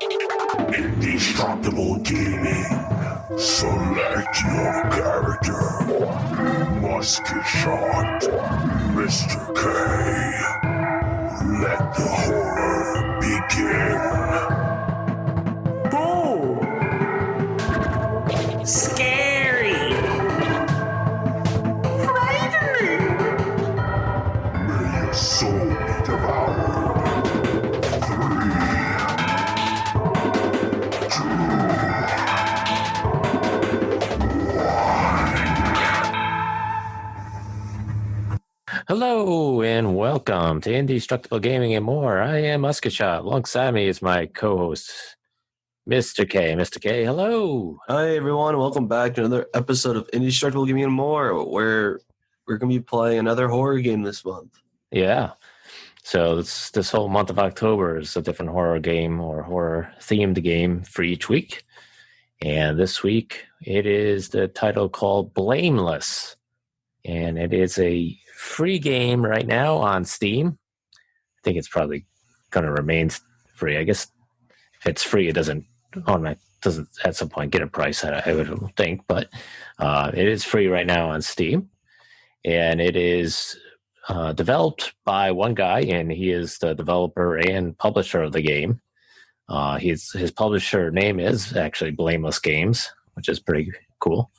Indestructible gaming. Select your character. Musket shot. Mr. K. Let the horror begin. Boom! Scary! Frightening! May your soul be devoured. 3, 2, 1. Hello and welcome to Indestructible Gaming and More. I am Musketshot. Alongside me is my co-host, Mr. K. Mr. K, hello. Hi everyone, welcome back to another episode of Indestructible Gaming and More, where we're going to be playing another horror game this month. Yeah. So this whole month of October is a different horror game or horror-themed game for each week. And this week, it is the title called Blameless. And it is a free game right now on Steam. I think it's probably going to remain free. I guess if it's free, it doesn't at some point get a price, I would think. But it is free right now on Steam. And it is developed by one guy, and he is the developer and publisher of the game. His publisher name is actually Blameless Games, which is pretty cool.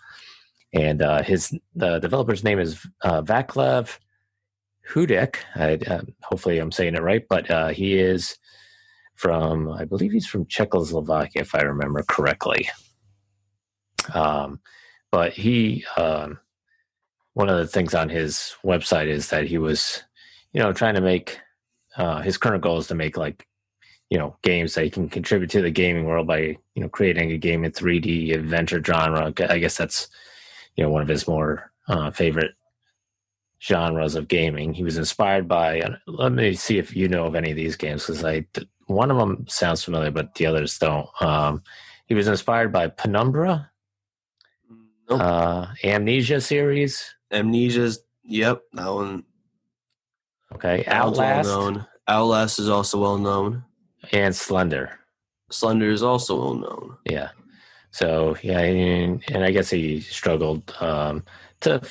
And the developer's name is Vaclav Hudek. Hopefully I'm saying it right, but he is I believe he's from Czechoslovakia, if I remember correctly. But he, one of the things on his website is that he was, trying to make, his current goal is to make games that he can contribute to the gaming world by, creating a game in 3D adventure genre. I guess that's, one of his more favorite genres of gaming. He was inspired by, let me see if you know of any of these games, because one of them sounds familiar, but the others don't. He was inspired by Penumbra, Nope. Amnesia series. Amnesia's, yep, that one. Okay, That one's Outlast. well known. Outlast is also well known. And Slender. Slender is also well known. Yeah. So, yeah, and I guess he struggled to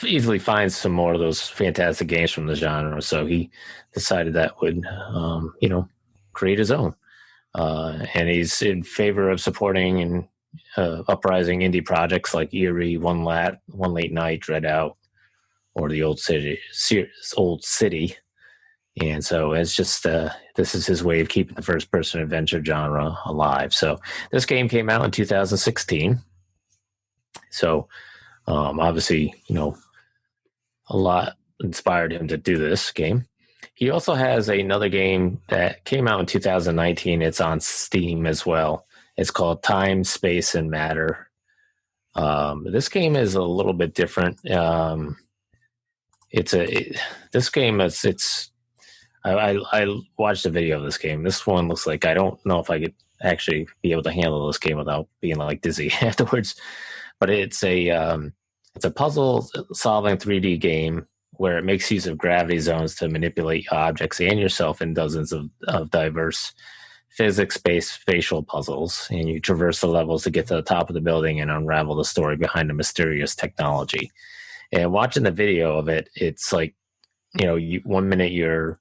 easily find some more of those fantastic games from the genre. So he decided that would, create his own. And he's in favor of supporting and uprising indie projects like Eerie, One Late Night, Dread Out, or the Old City. And so it's just, this is his way of keeping the first-person adventure genre alive. So this game came out in 2016. So obviously, a lot inspired him to do this game. He also has another game that came out in 2019. It's on Steam as well. It's called Time, Space, and Matter. This game is a little bit different. I watched a video of this game. This one looks like, I don't know if I could actually be able to handle this game without being dizzy afterwards. But it's a puzzle solving 3D game where it makes use of gravity zones to manipulate objects and yourself in dozens of diverse physics-based spatial puzzles. And you traverse the levels to get to the top of the building and unravel the story behind the mysterious technology. And watching the video of it, it's like, 1 minute you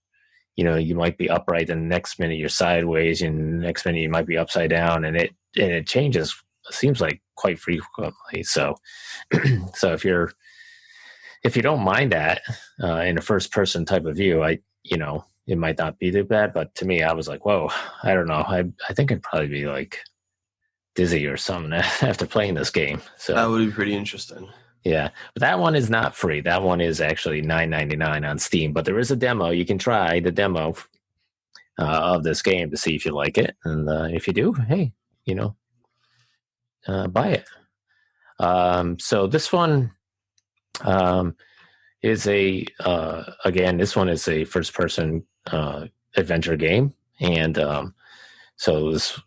might be upright, and the next minute you're sideways, and the next minute you might be upside down, and it changes, it seems like, quite frequently. So so if you don't mind that in a first person type of view, it might not be too bad. But to me, I was like, whoa, I don't know. I think I'd probably be dizzy or something after playing this game. So That would be pretty interesting. yeah, but that one is not free. That one is actually $9.99 on Steam. But there is a demo. You can try the demo of this game to see if you like it, and if you do, hey, buy it. So this one is this one is a first-person adventure game, and so this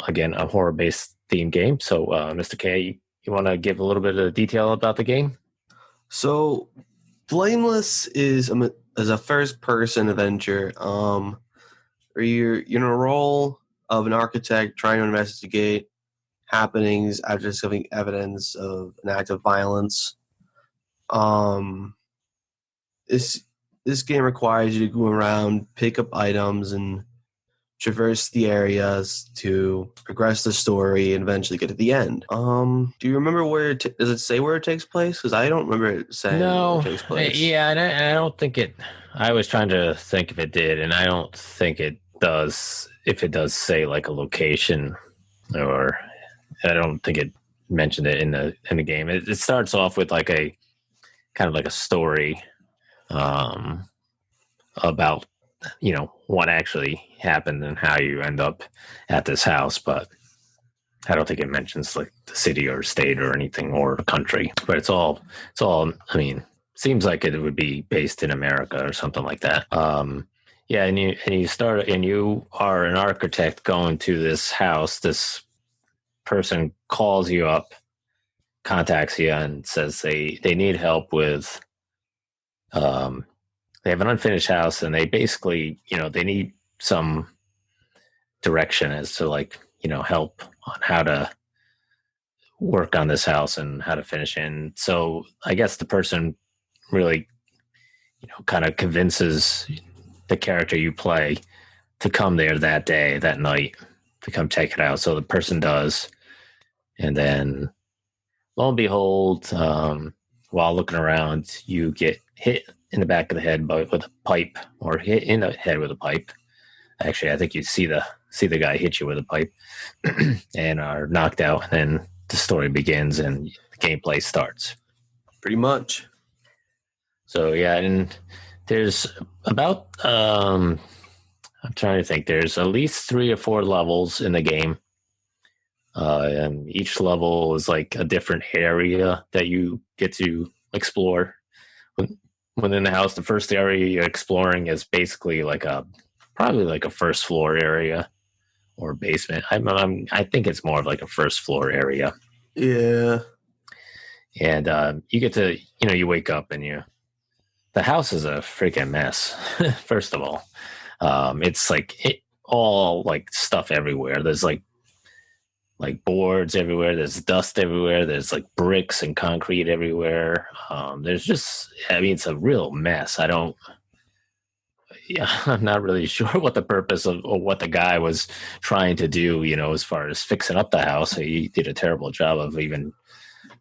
again a horror-based theme game. So, Mr. K, you want to give a little bit of detail about the game? So, Blameless is a first-person adventure where you're in a role of an architect trying to investigate happenings after discovering evidence of an act of violence. This game requires you to go around, pick up items, and traverse the areas to progress the story and eventually get to the end. Do you remember where does it say where it takes place? Because I don't remember it saying where it takes place. Yeah, and I don't think it. I was trying to think if it did, and I don't think it does. If it does say like a location, or I don't think it mentioned it in the game. It starts off with like a kind of like a story about what actually happened and how you end up at this house, but I don't think it mentions like the city or state or anything or country. But it's all. I mean, seems like it would be based in America or something like that. Yeah, and you are an architect going to this house. This person calls you up, contacts you, and says they need help with. They have an unfinished house, and they basically, they need some direction as to help on how to work on this house and how to finish it. And so I guess the person really, kind of convinces the character you play to come there that night, to come check it out. So the person does. And then lo and behold, while looking around, you get hit in the back of the head with a pipe, or hit in the head with a pipe. Actually, I think you see the guy hit you with a pipe and are knocked out. And then the story begins and the gameplay starts. Pretty much. So yeah, and there's about I'm trying to think. There's at least 3 or 4 levels in the game. And each level is like a different area that you get to explore. Within the house, the first area you're exploring is basically probably like a first floor area or basement. I think it's more of like a first floor area. Yeah. And you get to, you wake up and the house is a freaking mess. First of all, it's all like stuff everywhere. There's like boards everywhere. There's dust everywhere. There's like bricks and concrete everywhere. There's just, it's a real mess. I'm not really sure what the purpose of or what the guy was trying to do, as far as fixing up the house. He did a terrible job of even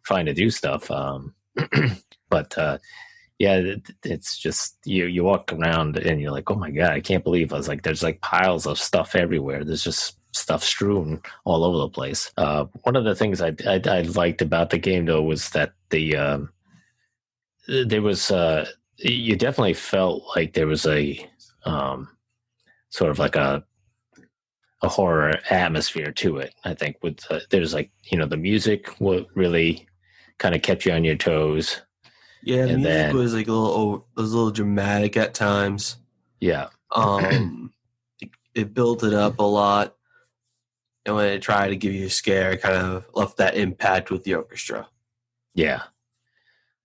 trying to do stuff. But yeah, it's just, you walk around and you're like, oh my God, I can't believe there's like piles of stuff everywhere. There's just stuff strewn all over the place. One of the things I liked about the game though was that there was you definitely felt like there was a sort of like a horror atmosphere to it. I think with there's the music really kind of kept you on your toes. Yeah, the music was like a little dramatic at times. Yeah. It built it up a lot. And when it tried to give you a scare, it kind of left that impact with the orchestra. Yeah.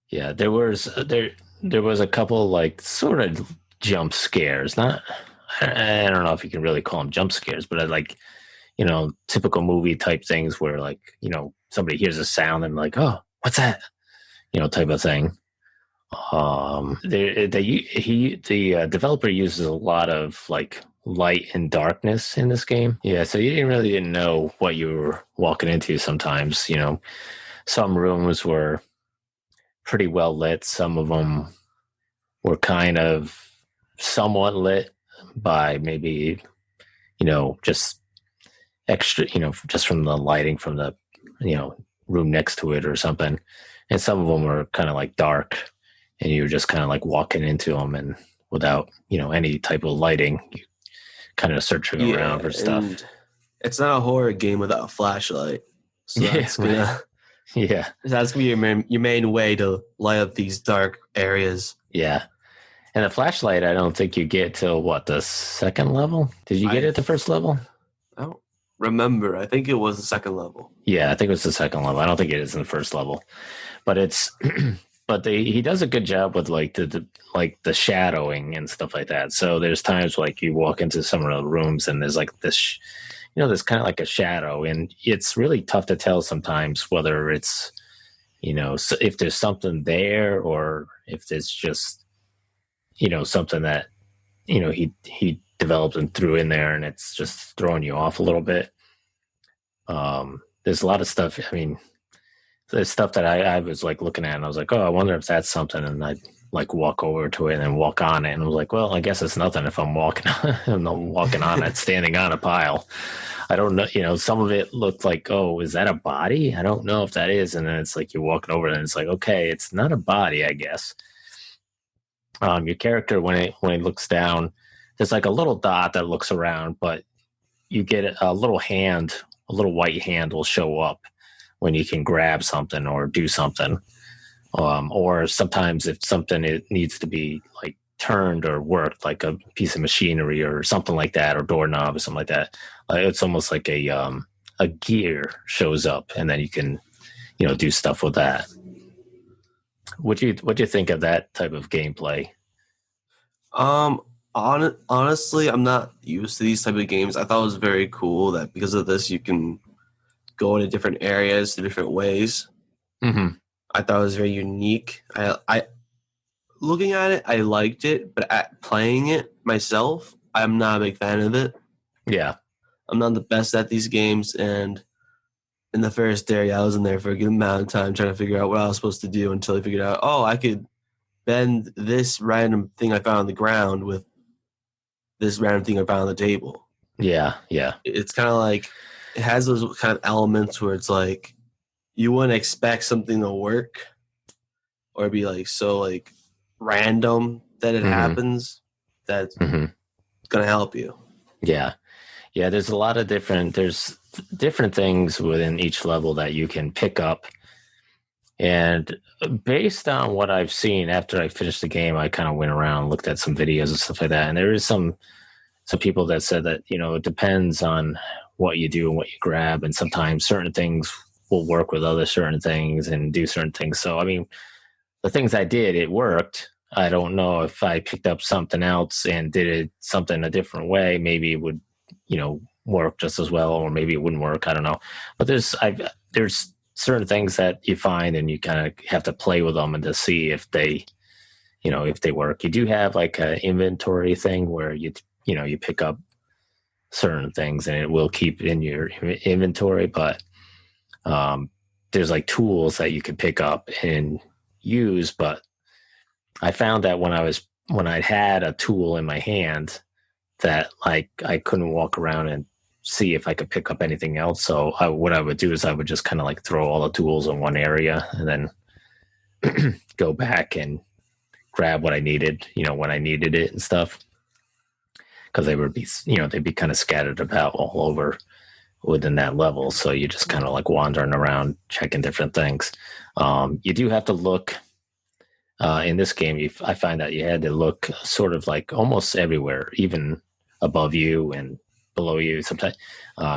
Yeah, there was a couple sort of jump scares. I don't know if you can really call them jump scares, but typical movie type things where somebody hears a sound and oh, what's that? Type of thing. The developer uses a lot of light and darkness in this game. Yeah, so you didn't know what you were walking into sometimes. Some rooms were pretty well lit. Some of them were kind of somewhat lit by maybe, just extra, just from the lighting from the, room next to it or something. And some of them were kind of dark, and you were just kind of walking into them, and without, any type of lighting, you kind of searching around for stuff. It's not a horror game without a flashlight. So that's gonna be your main way to light up these dark areas. Yeah. And the flashlight, I don't think you get till the second level? Did you get it at the first level? I don't remember. I think it was the second level. Yeah, I think it was the second level. I don't think it is in the first level. But it's he does a good job with the shadowing and stuff like that. So there's times you walk into some of the rooms and there's this there's kind of like a shadow, and it's really tough to tell sometimes whether it's, if there's something there or if it's just, something that, he developed and threw in there and it's just throwing you off a little bit. There's a lot of stuff. I mean, there's stuff that I was like looking at and I was like, oh, I wonder if that's something. And I'd like walk over to it and then walk on it. And I was like, well, I guess it's nothing if I'm walking on it, standing on a pile. I don't know, some of it looked like, oh, is that a body? I don't know if that is. And then it's like you're walking over and it's like, okay, it's not a body, I guess. Your character, when it looks down, there's like a little dot that looks around, but you get a little white hand will show up when you can grab something or do something. Or sometimes if something it needs to be like turned or worked, like a piece of machinery or something like that, or doorknob or something like that, it's almost like a gear shows up, and then you can, do stuff with that. What do you think of that type of gameplay? Honestly, I'm not used to these type of games. I thought it was very cool that because of this, you can go into different areas, different ways. Mm-hmm. I thought it was very unique. I looking at it, I liked it, but at playing it myself, I'm not a big fan of it. Yeah. I'm not the best at these games, and in the first area, I was in there for a good amount of time trying to figure out what I was supposed to do until I figured out, oh, I could bend this random thing I found on the ground with this random thing I found on the table. Yeah, yeah. It's kind of like, it has those kind of elements where it's like, you wouldn't expect something to work or be like so like random that it happens that's going to help you. Yeah. Yeah, there's a lot of different things within each level that you can pick up. And based on what I've seen after I finished the game, I kind of went around and looked at some videos and stuff like that. And there is some people that said that, it depends on what you do and what you grab. And sometimes certain things will work with other certain things and do certain things. So, I mean, the things I did, it worked. I don't know if I picked up something else and did it something a different way, maybe it would, work just as well, or maybe it wouldn't work. I don't know. But there's certain things that you find and you kind of have to play with them and to see if they, if they work. You do have like an inventory thing where you pick up certain things and it will keep in your inventory, but there's like tools that you can pick up and use. But I found that when I had a tool in my hand, that like I couldn't walk around and see if I could pick up anything else. So what I would do is I would just kind of like throw all the tools in one area and then go back and grab what I needed, when I needed it and stuff. Because they would be, they'd be kind of scattered about all over within that level. So you just kind of like wandering around checking different things. You do have to look in this game. I find that you had to look sort of like almost everywhere, even above you and below you. Sometimes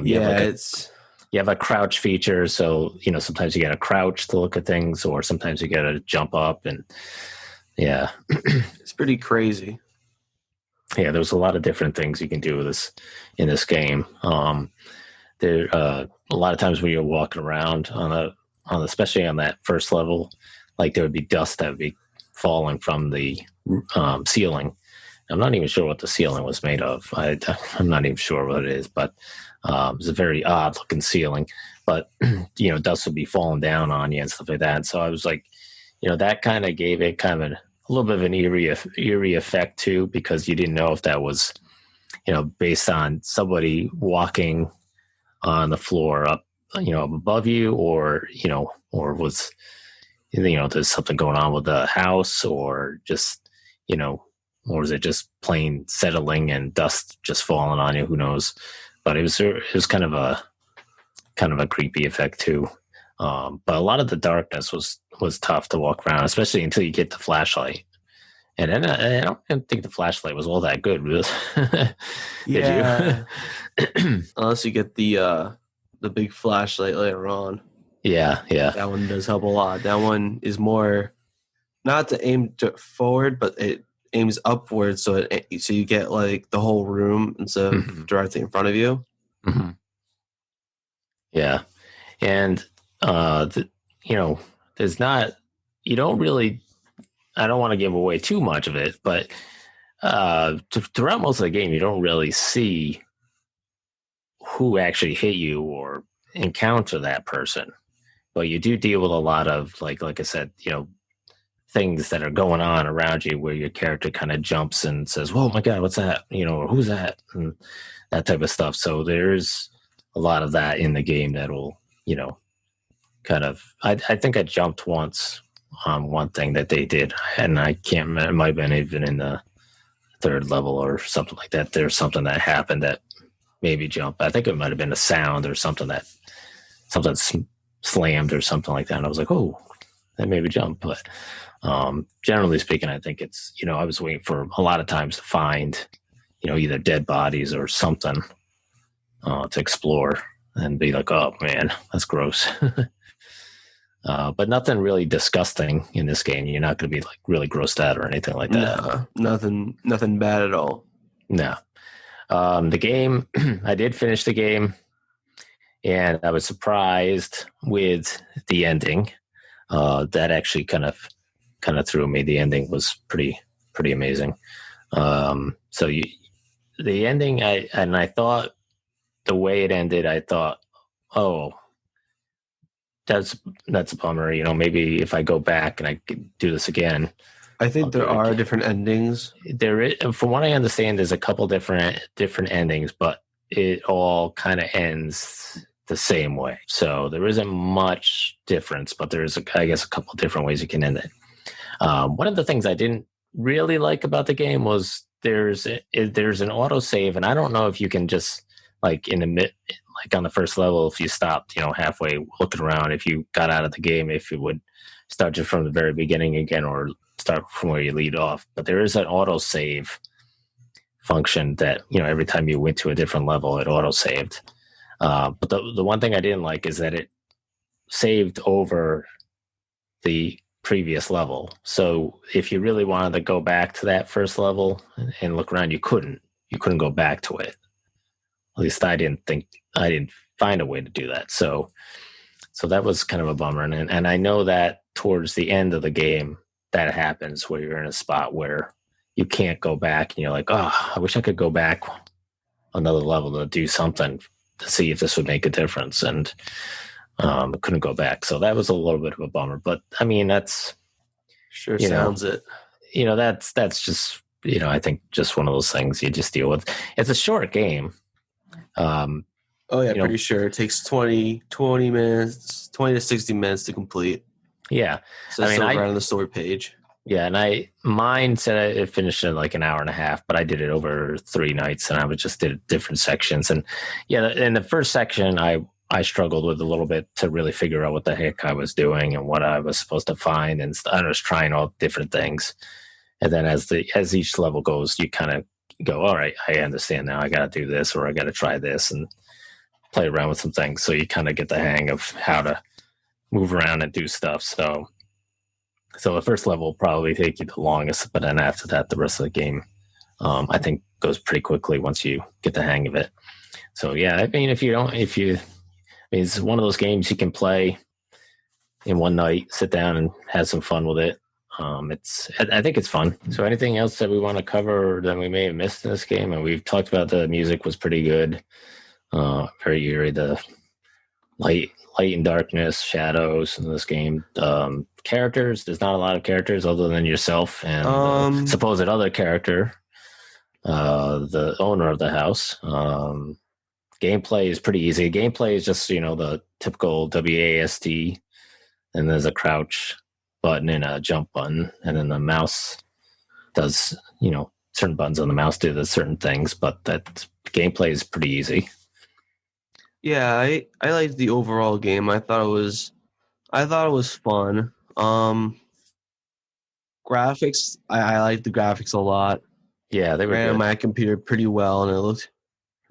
you have a crouch feature. So, sometimes you got to crouch to look at things, or sometimes you got to jump up, and yeah, it's pretty crazy. Yeah, there's a lot of different things you can do with this in this game. There a lot of times when you're walking around on especially on that first level, like there would be dust that would be falling from the ceiling. I'm not even sure what the ceiling was made of. I'm not even sure what it is, but it's a very odd looking ceiling. But dust would be falling down on you and stuff like that. So I was like, that kind of gave it kind of a little bit of an eerie effect too, because you didn't know if that was, based on somebody walking on the floor up above you, or was, there's something going on with the house, or just, or was it just plain settling and dust just falling on you? Who knows? But it was kind of a creepy effect too. But a lot of the darkness was tough to walk around, especially until you get the flashlight. And then I don't think the flashlight was all that good, really. Yeah. Unless you get the big flashlight later on. Yeah. That one does help a lot. That one is more not to aim forward, but it aims upward, so you get like the whole room instead of directly in front of you. Mm-hmm. Yeah. And, there's not, you don't really, I don't want to give away too much of it, but throughout most of the game, you don't really see who actually hit you or encounter that person. But you do deal with a lot of, like I said, things that are going on around you where your character kind of jumps and says, "Whoa, my God, what's that?" Or "Who's that?" And that type of stuff. So there's a lot of that in the game that'll, kind of, I think I jumped once on one thing that they did, and I can't remember, it might have been even in the third level or something like that. There's something that happened that made me jump. I think it might have been a sound or something slammed or something like that. And I was like, "Oh, that made me jump." But generally speaking, I think it's, I was waiting for a lot of times to find, either dead bodies or something to explore and be like, "Oh man, that's gross." But nothing really disgusting in this game. You're not going to be like really grossed out or anything like that. No, nothing bad at all. No. The game, I did finish the game, and I was surprised with the ending. That actually kind of threw me. The ending was pretty amazing. The ending, I thought the way it ended, I thought, oh, that's a bummer. Maybe if I go back and I could do this again. I think there are different endings. There is, from what I understand, there's a couple different endings, but it all kind of ends the same way. So there isn't much difference, but there's, I guess, a couple of different ways you can end it. One of the things I didn't really like about the game was there's an autosave, and I don't know if you can just, like, on the first level, if you stopped, halfway looking around, if you got out of the game, if it would start just from the very beginning again or start from where you lead off. But there is an autosave function that, every time you went to a different level, it autosaved. But the one thing I didn't like is that it saved over the previous level. So if you really wanted to go back to that first level and look around, you couldn't go back to it. At least I didn't find a way to do that. So that was kind of a bummer. And I know that towards the end of the game, that happens where you're in a spot where you can't go back and you're like, "Oh, I wish I could go back another level to do something to see if this would make a difference." And I couldn't go back. So that was a little bit of a bummer. But I mean, that's sure sounds it. That's just, I think just one of those things you just deal with. It's a short game. Pretty sure it takes 20 minutes, 20 to 60 minutes to complete. Yeah. So it's over on the story page. Yeah, and mine said I finished in like an hour and a half, but I did it over 3 nights, and I just did different sections. And yeah, in the first section, I struggled with a little bit to really figure out what the heck I was doing and what I was supposed to find, and I was trying all different things. And then as each level goes, you kind of go, "All right, I understand now. I got to do this, or I got to try this," and play around with some things. So you kind of get the hang of how to move around and do stuff. So the first level will probably take you the longest, but then after that, the rest of the game, I think, goes pretty quickly once you get the hang of it. So yeah, I mean, it's one of those games you can play in one night, sit down and have some fun with it. I think it's fun. So anything else that we want to cover that we may have missed in this game? And we've talked about the music was pretty good. Very eerie. The light and darkness, shadows in this game. Characters, there's not a lot of characters other than yourself and the supposed other character, the owner of the house. Gameplay is pretty easy. Gameplay is just, the typical WASD, and there's a crouch button and a jump button, and then the mouse does, certain buttons on the mouse do the certain things, but that gameplay is pretty easy. Yeah, I liked the overall game. I thought it was fun. Graphics, I liked the graphics a lot. Yeah, they ran on my computer pretty well, and it looked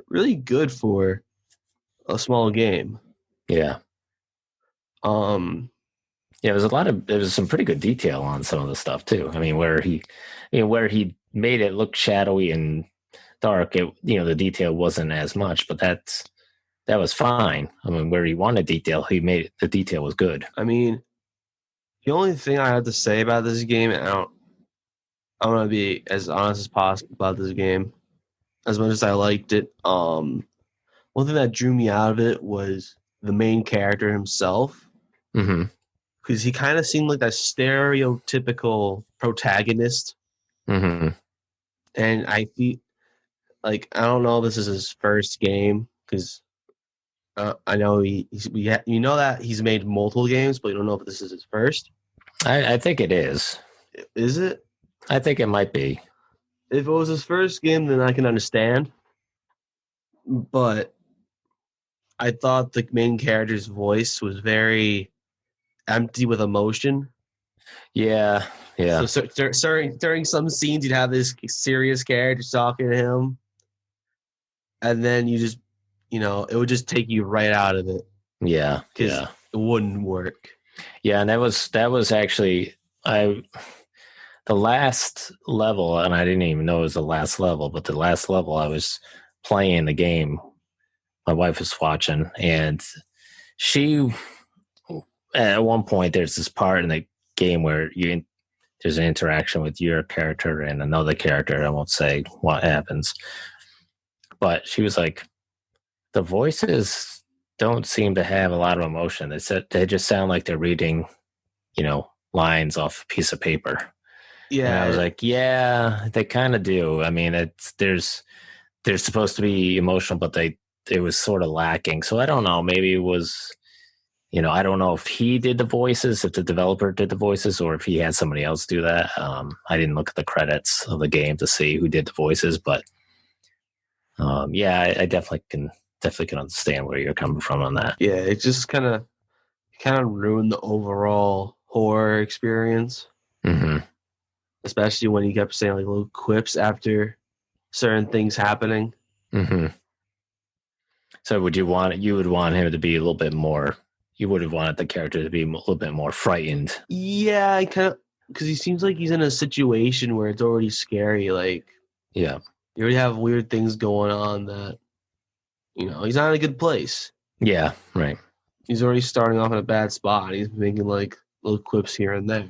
really good for a small game. Yeah. Yeah, there was some pretty good detail on some of the stuff too. I mean, where he made it look shadowy and dark, the detail wasn't as much, but that's that was fine. I mean, where he wanted detail, he made the detail was good. I mean, the only thing I have to say about this game, and I'm gonna be as honest as possible about this game. As much as I liked it, one thing that drew me out of it was the main character himself, Mm-hmm. because he kind of seemed like that stereotypical protagonist. Mm-hmm. And I feel like, I don't know if this is his first game, because I know you know that he's made multiple games, but you don't know if this is his first. I think it is. Is it? I think it might be. If it was his first game, then I can understand. But I thought the main character's voice was very empty with emotion. Yeah. Yeah. So during some scenes, you'd have this serious character talking to him, and then you just, it would just take you right out of it. Yeah. Because Yeah. it wouldn't work. Yeah, and that was actually the last level, and I didn't even know it was the last level, but the last level I was playing the game. My wife was watching, and she, at one point, there's this part in the game where there's an interaction with your character and another character. I won't say what happens, but she was like, the voices don't seem to have a lot of emotion. They just sound like they're reading, lines off a piece of paper. Yeah. And I was like, yeah, they kind of do. I mean, they're supposed to be emotional, but it was sort of lacking. So I don't know. Maybe it was, I don't know if he did the voices, if the developer did the voices, or if he had somebody else do that. I didn't look at the credits of the game to see who did the voices, but yeah, I definitely can understand where you're coming from on that. Yeah, it just kind of ruined the overall horror experience. Mm-hmm. Especially when he kept saying like little quips after certain things happening. Mm-hmm. So you would want him to be a little bit more, you would have wanted the character to be a little bit more frightened. Yeah, I kind of, because he seems like he's in a situation where it's already scary. Like, yeah, you already have weird things going on that, he's not in a good place. Yeah, right. He's already starting off in a bad spot. He's making like little quips here and there.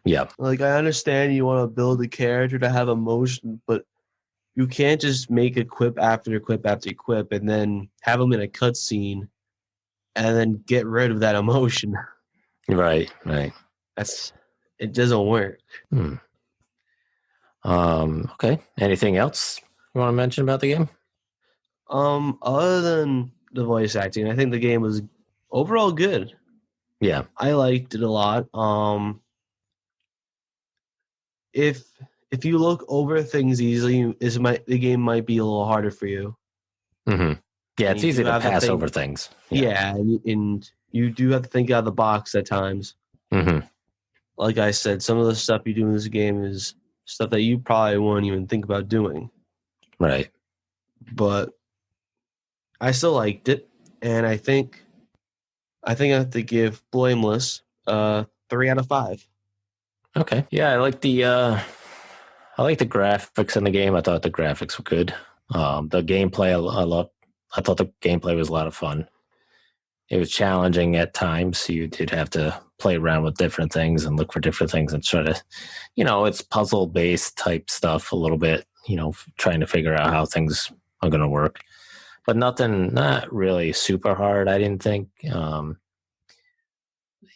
Yeah. Like, I understand you want to build a character to have emotion, but you can't just make a quip after quip after quip and then have him in a cutscene and then get rid of that emotion. Right. It doesn't work. Okay. Anything else you want to mention about the game? Other than the voice acting, I think the game was overall good. Yeah. I liked it a lot. If you look over things easily, the game might be a little harder for you. Mm-hmm. Yeah, it's easy to pass over things. Yeah, and you do have to think out of the box at times. Mm-hmm. Like I said, some of the stuff you do in this game is stuff that you probably won't even think about doing. Right. But I still liked it, and I think I have to give Blameless 3 out of 5. Okay. Yeah, I like the graphics in the game. I thought the graphics were good. The gameplay I thought the gameplay was a lot of fun. It was challenging at times. You did have to play around with different things and look for different things and try to, it's puzzle based type stuff a little bit, trying to figure out how things are going to work. But not really super hard, I didn't think. The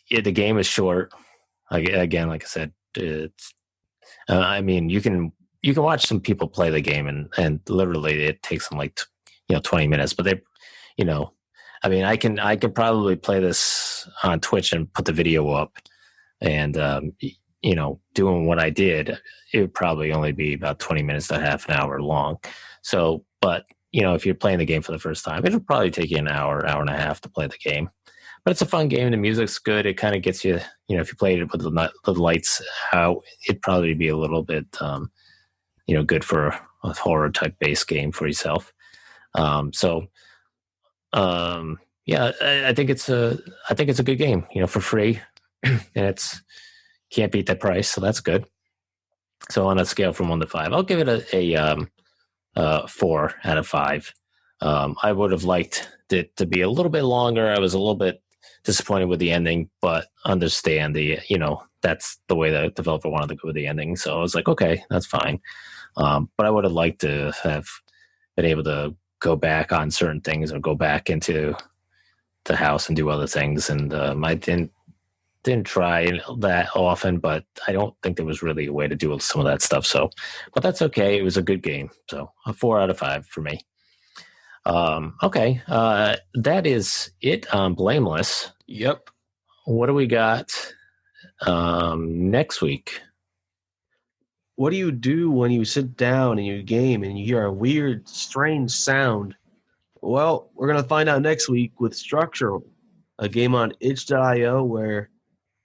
game is short. Again, like I said, it's. I mean, you can watch some people play the game, and literally it takes them like 20 minutes. But they, I mean, I can probably play this on Twitch and put the video up, and doing what I did, it would probably only be about 20 minutes to half an hour long. So, but if you're playing the game for the first time, it'll probably take you an hour and a half to play the game. But it's a fun game. The music's good. It kind of gets you, if you played it with the lights out, it'd probably be a little bit, good for a horror type based game for yourself. Yeah, I think it's a good game, for free, and it's can't beat that price, so that's good. So on a scale from 1 to 5, I'll give it a 4 out of 5. I would have liked it to be a little bit longer. I was a little bit disappointed with the ending, but understand that's the way the developer wanted to go with the ending. So I was like, okay, that's fine. But I would have liked to have been able to go back on certain things or go back into the house and do other things. And I didn't try that often, but I don't think there was really a way to do some of that stuff. So, but that's okay. It was a good game. So a 4 out of 5 for me. Okay. That is it on Blameless. Yep. What do we got next week? What do you do when you sit down and you game and you hear a weird, strange sound? Well, we're going to find out next week with Structural, a game on itch.io where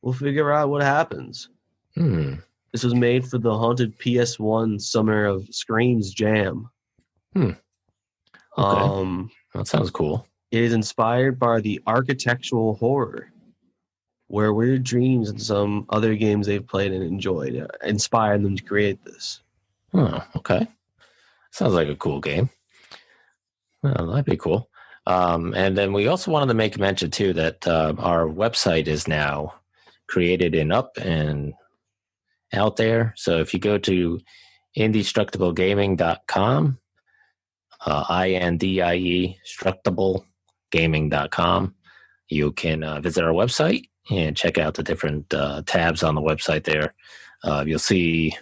we'll figure out what happens. This was made for the Haunted PS1 Summer of Screams Jam. Okay. That sounds cool. It is inspired by the architectural horror, where weird dreams and some other games they've played and enjoyed inspired them to create this. Oh, okay. Sounds like a cool game. Well, that'd be cool. And then we also wanted to make a mention, too, that our website is now created and up and out there. So if you go to indestructiblegaming.com, INDIE, structiblegaming.com, you can visit our website and check out the different tabs on the website there. You'll see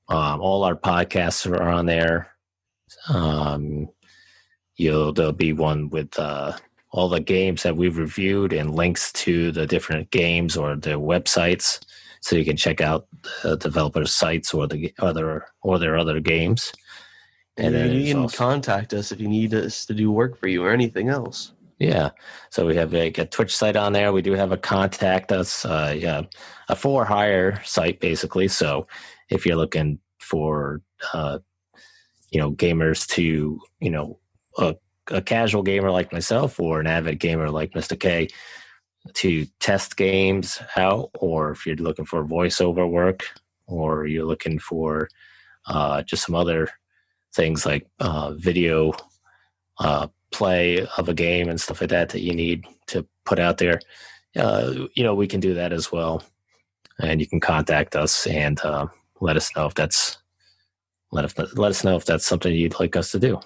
all our podcasts are on there. There'll be one with all the games that we've reviewed and links to the different games or their websites, so you can check out the developers' sites or their other games. And then you can contact us if you need us to do work for you or anything else. Yeah. So we have a Twitch site on there. We do have a contact us, a for hire site basically. So if you're looking for, gamers to, a casual gamer like myself or an avid gamer like Mr. K to test games out, or if you're looking for voiceover work, or you're looking for just some other things like video play of a game and stuff like that you need to put out there, we can do that as well. And you can contact us and let us know if that's something you'd like us to do.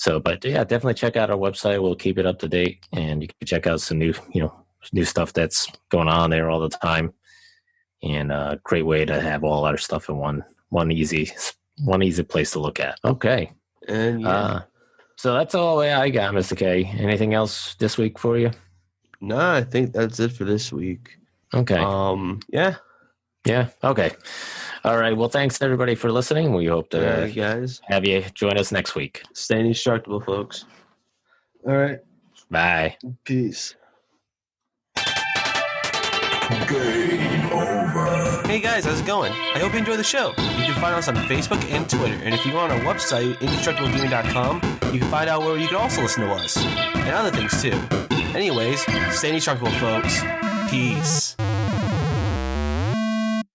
But definitely check out our website. We'll keep it up to date, and you can check out some new stuff that's going on there all the time. And a great way to have all our stuff in one easy place to look at. Okay. And so that's all I got, Mr. K. Anything else this week for you? No, I think that's it for this week. Okay. Yeah. Yeah. Okay. All right. Well, thanks everybody for listening. We hope to guys have you join us next week. Stay indestructible, folks. All right. Bye. Peace. Game over. Hey guys, how's it going? I hope you enjoy the show. You can find us on Facebook and Twitter. And if you go on our website, indestructiblegaming.com, you can find out where you can also listen to us. And other things too. Anyways, stay indestructible, folks. Peace.